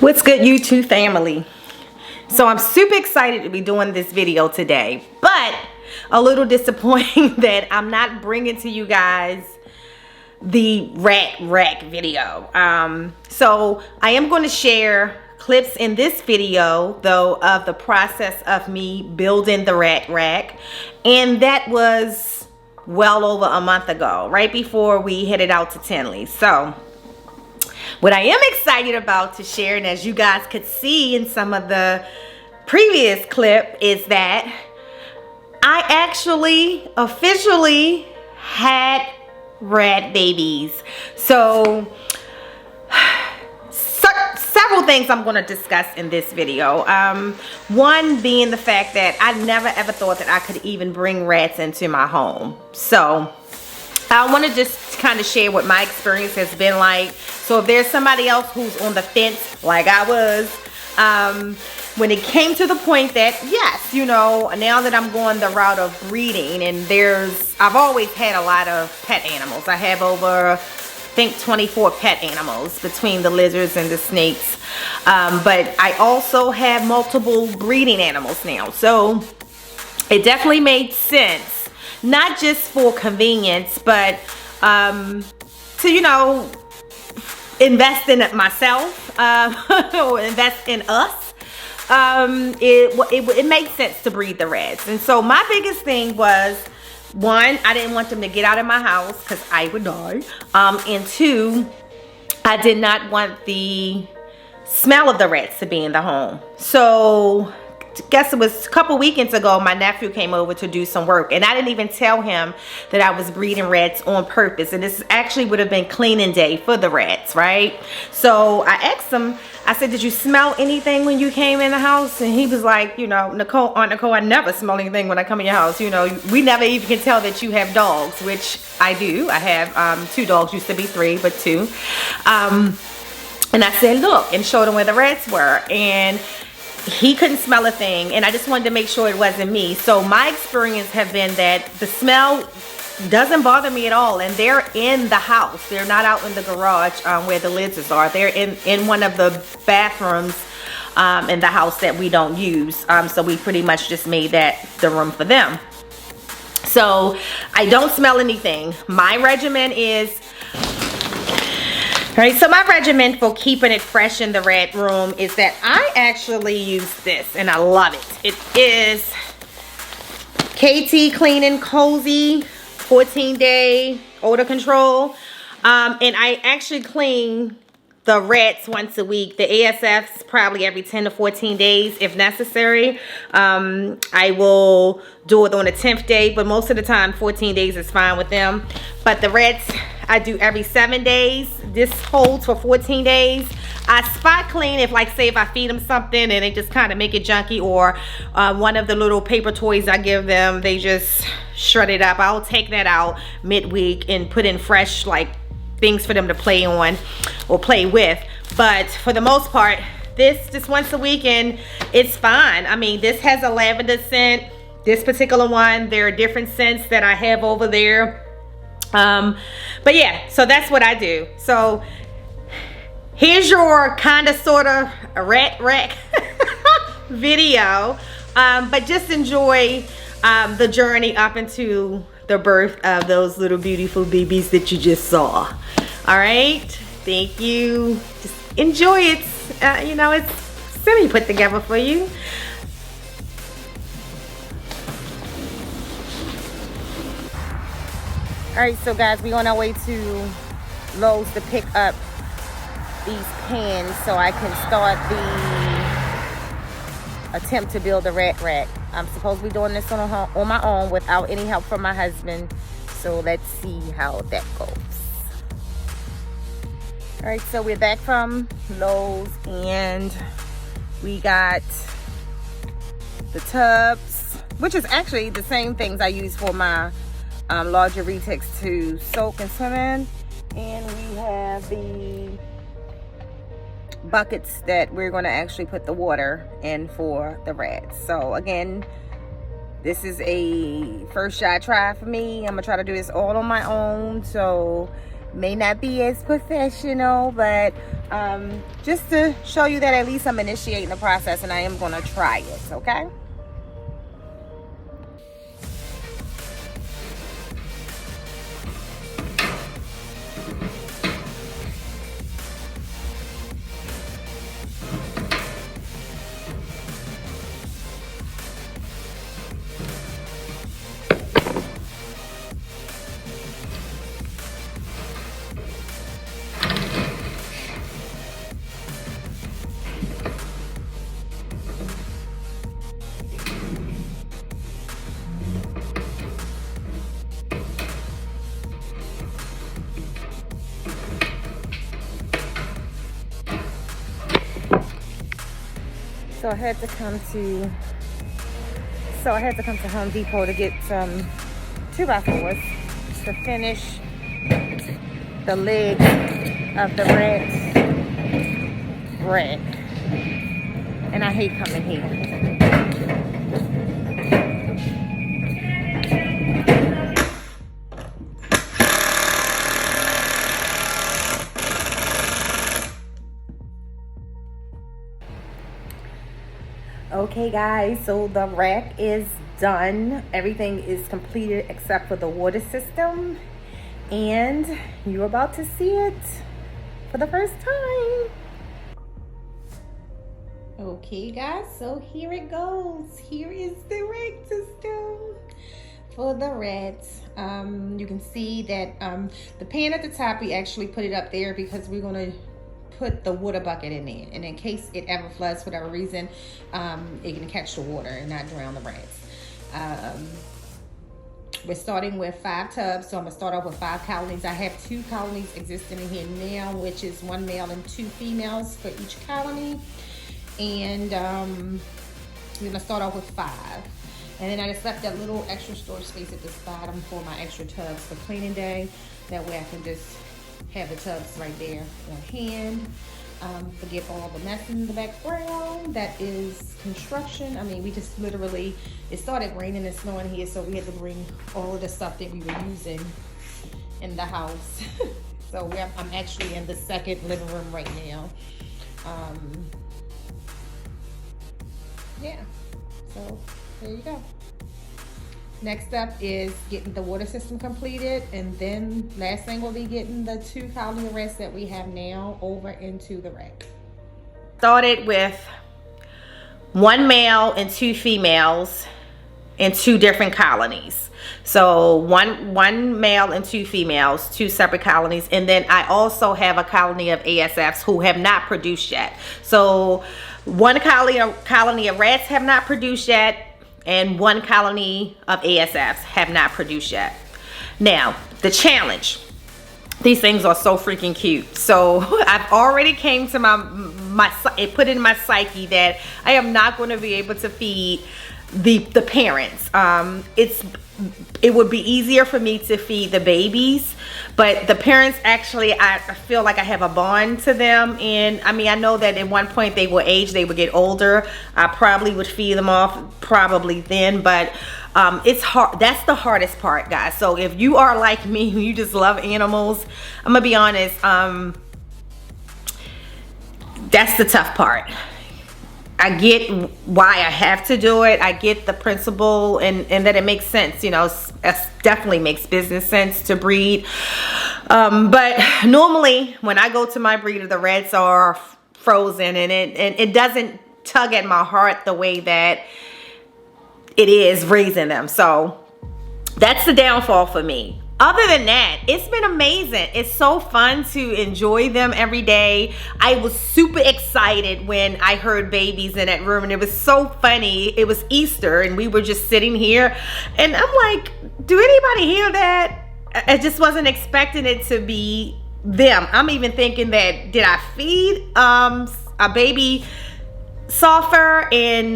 What's good, YouTube family? So I'm super excited to be doing this video today, but a little disappointing that I'm not bringing to you guys the rat rack video. So I am going to share clips in this video though of the process of me building the rat rack, and that was well over a month ago, right before we headed out to Tinley. So what I am excited about to share, and as you guys could see in some of the previous clip, is that I actually officially had rat babies. So several things I'm going to discuss in this video. One being the fact that I never ever thought that I could even bring rats into my home. So I want to just kind of share what my experience has been like. So if there's somebody else who's on the fence like I was, when it came to the point that, yes, you know, now that I'm going the route of breeding, and I've always had a lot of pet animals. I have over, I think, 24 pet animals between the lizards and the snakes. But I also have multiple breeding animals now. So it definitely made sense. Not just for convenience, but to, you know, invest in myself, or invest in us. It made sense to breed the rats. And so my biggest thing was, one, I didn't want them to get out of my house because I would die. And two, I did not want the smell of the rats to be in the home. So I guess it was a couple weekends ago, my nephew came over to do some work, and I didn't even tell him that I was breeding rats on purpose. And this actually would have been cleaning day for the rats, right? So I asked him, I said, did you smell anything when you came in the house? And he was like, you know, Aunt Nicole, I never smell anything when I come in your house. You know, we never even can tell that you have dogs, which I do. I have 2 dogs, used to be 3, but 2. And I said, look, and showed him where the rats were. And he couldn't smell a thing, and I just wanted to make sure it wasn't me. So my experience have been that the smell doesn't bother me at all, and they're in the house. They're not out in the garage where the lizards are. They're in one of the bathrooms in the house that we don't use. So we pretty much just made that the room for them. So I don't smell anything. My regimen is, alright, so my regimen for keeping it fresh in the rat room is that I actually use this, and I love it. It is KT Clean and Cozy 14-day odor control. And I actually clean the rats once a week. The ASFs probably every 10 to 14 days if necessary. I will do it on the 10th day, but most of the time 14 days is fine with them. But the rats I do every 7 days. This holds for 14 days. I spot clean if, like, say if I feed them something and they just kind of make it junky, or one of the little paper toys I give them, they just shred it up. I'll take that out midweek and put in fresh, like, things for them to play on or play with. But for the most part, this just once a week, and it's fine. I mean, this has a lavender scent. This particular one, there are different scents that I have over there. But yeah, so that's what I do. So here's your kind of sort of a rat rack video, but just enjoy the journey up into the birth of those little beautiful babies that you just saw. All right, thank you. Just enjoy it. You know, it's semi put together for you. All right, so guys, we're on our way to Lowe's to pick up these pans so I can start the attempt to build a rat rack. I'm supposed to be doing this on my own without any help from my husband. So let's see how that goes. All right, so we're back from Lowe's, and we got the tubs, which is actually the same things I use for my larger retics to soak and swim in. And we have the buckets that we're going to actually put the water in for the rats. So again, this is a first shot try for me. I'm gonna try to do this all on my own, so may not be as professional, but just to show you that at least I'm initiating the process and I am going to try it, okay? So I had to come to Home Depot to get some 2x4s to finish the legs of the red rack. And I hate coming here. Okay guys, so the rack is done. Everything is completed except for the water system, and you're about to see it for the first time. Okay guys, so here it goes. Here is the rack system for the reds. You can see that the pan at the top, we actually put it up there because we're gonna put the water bucket in there, and in case it ever floods for whatever reason, it can catch the water and not drown the reds. We're starting with 5 tubs, so I'm gonna start off with 5 colonies. I have 2 colonies existing in here now, which is 1 male and 2 females for each colony, and we're gonna start off with 5. And then I just left that little extra storage space at this bottom for my extra tubs for cleaning day. That way I can just have the tubs right there on hand. Forget all the mess in the background. That is construction. I mean, we just literally, it started raining and snowing here, so we had to bring all of the stuff that we were using in the house. So I'm actually in the second living room right now. Yeah, so there you go. Next up is getting the water system completed, and then last thing will be getting the 2 colony reds that we have now over into the rack. Started with 1 male and 2 females in 2 different colonies. So one male and 2 females, 2 separate colonies, and then I also have a colony of ASFs who have not produced yet. So 1 colony of reds have not produced yet, and 1 colony of ASFs have not produced yet. Now, the challenge. These things are so freaking cute. So I've already came to it put in my psyche that I am not going to be able to feed the parents. It would be easier for me to feed the babies, but the parents, actually, I feel like I have a bond to them. And I mean, I know that at one point they will age, they would get older. I probably would feed them off probably then, but it's hard. That's the hardest part, guys. So if you are like me, you just love animals, I'm gonna be honest, that's the tough part. I get why I have to do it. I get the principle, and that it makes sense. You know, it definitely makes business sense to breed. But normally when I go to my breeder, the reds are frozen, and it doesn't tug at my heart the way that it is raising them. So that's the downfall for me. Other than that, it's been amazing. It's so fun to enjoy them every day. I was super excited when I heard babies in that room, and it was so funny. It was Easter, and we were just sitting here, and I'm like, do anybody hear that? I just wasn't expecting it to be them. I'm even thinking that, did I feed a baby sulfur and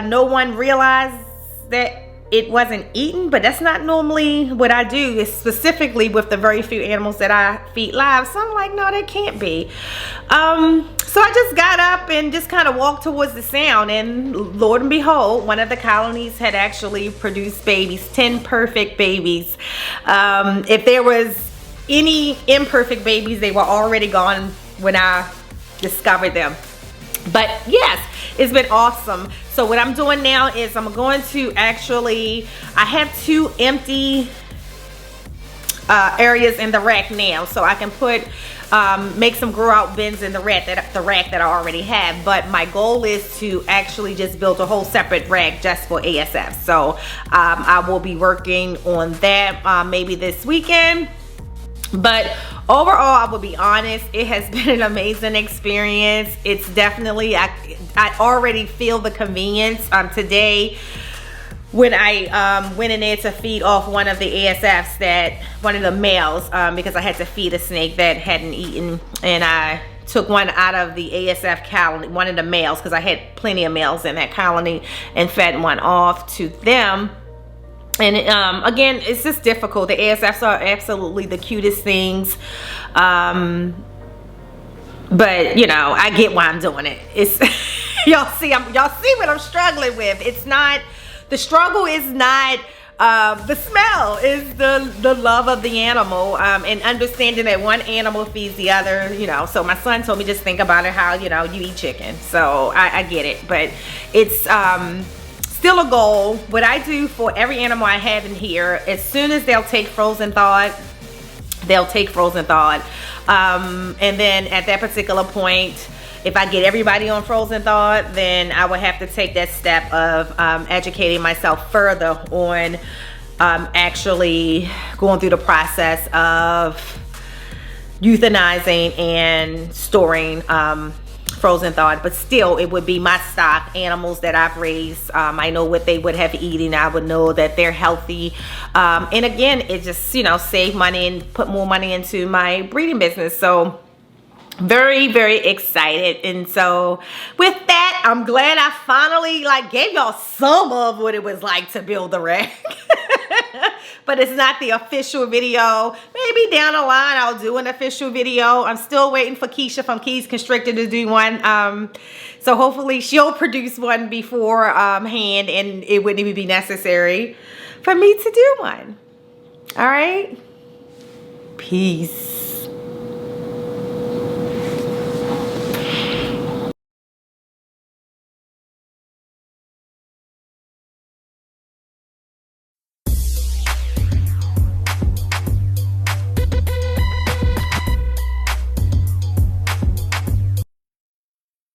no one realized that it wasn't eaten? But that's not normally what I do, is specifically with the very few animals that I feed live. So I'm like, no, that can't be. So I just got up and just kind of walked towards the sound, and Lord and behold, one of the colonies had actually produced babies, 10 perfect babies. If there was any imperfect babies, they were already gone when I discovered them. But yes, it's been awesome. So what I'm doing now is I'm going to actually, I have 2 empty areas in the rack now, so I can put make some grow out bins in the rack that I already have. But my goal is to actually just build a whole separate rack just for ASF. So I will be working on that maybe this weekend. But overall, I will be honest, it has been an amazing experience. It's definitely, I already feel the convenience. Today, when I went in there to feed off one of the ASFs, one of the males, because I had to feed a snake that hadn't eaten, and I took one out of the ASF colony, one of the males, because I had plenty of males in that colony, and fed one off to them. And again, it's just difficult. The ASFs are absolutely the cutest things. But you know, I get why I'm doing it. It's y'all see what I'm struggling with. It's not, the struggle is not the smell, is the love of the animal, and understanding that one animal feeds the other, you know. So my son told me, just think about it, how, you know, you eat chicken. So I get it, but it's still a goal. What I do for every animal I have in here, as soon as they'll take frozen thawed, they'll take frozen thawed. And then at that particular point, if I get everybody on frozen thawed, then I would have to take that step of educating myself further on actually going through the process of euthanizing and storing frozen thawed. But still, it would be my stock animals that I've raised. I know what they would have eaten. I would know that they're healthy. And again, it just, you know, save money and put more money into my breeding business. So very, very excited. And so with that, I'm glad I finally gave y'all some of what it was like to build the rack. But it's not the official video. Maybe down the line I'll do an official video. I'm still waiting for Keisha from Keys Constricted to do one. So hopefully she'll produce one beforehand, and it wouldn't even be necessary for me to do one. All right. Peace.